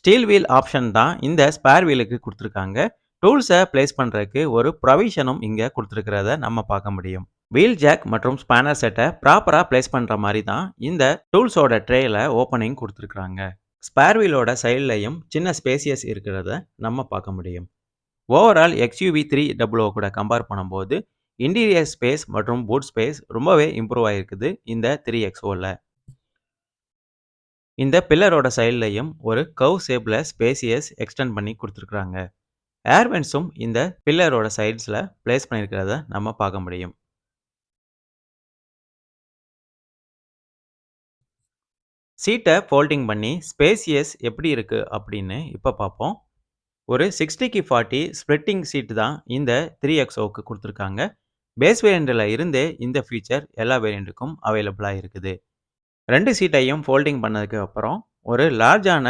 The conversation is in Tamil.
ஸ்டீல் வீல் ஆப்ஷன் தான் இந்த ஸ்பேர் வீலுக்கு குடுத்துருக்காங்க. டூல்ஸ பிளேஸ் பண்றதுக்கு ஒரு ப்ரொவிஷனும் இங்க குடுத்துருக்கிறத நம்ம பார்க்க முடியும். வீல் ஜாக் மற்றும் ஸ்பேனர் செட்ட ப்ராப்பரா பிளேஸ் பண்ற மாரி தான் இந்த டூல்ஸோட ட்ரேல ஓப்பனிங் குடுத்துருக்காங்க. ஸ்பேர் வீலோட சைட்லயும் சின்ன ஸ்பேசியஸ் இருக்கிறத நம்ம பார்க்க முடியும். ஓவரால் XUV 300 கூட கம்பேர் பண்ணும்போது இன்டீரியர் ஸ்பேஸ் மற்றும் பூட் ஸ்பேஸ் ரொம்பவே இம்ப்ரூவ் ஆயிருக்குது இந்த 3XOல. இந்த பில்லரோட சைட்லயும் ஒரு கர்வ் ஷேப்ல ஸ்பேசியஸ் எக்ஸ்டெண்ட் பண்ணி குடுத்துருக்காங்க. ஏர் வென்ட்ஸும் இந்த பில்லரோட சைட்ஸ்ல பிளேஸ் பண்ணியிருக்கிறத நம்ம பார்க்க முடியும். சீட்ட ஃபோல்டிங் பண்ணி ஸ்பேசியஸ் எப்படி இருக்கு அப்படின்னு இப்ப பார்ப்போம். ஒரு 60/40 ஸ்ப்ளிட்டிங் சீட் தான் இந்த 3XOக்கு குடுத்துருக்காங்க. பேஸ் வேரியண்ட்ல இருந்தே இந்த ஃபீச்சர் எல்லா வேரியண்ட்டுக்கும் அவைலபிளா இருக்குது. 2 சீட்டையும் ஃபோல்டிங் பண்ணதுக்கு அப்புறம் ஒரு லார்ஜான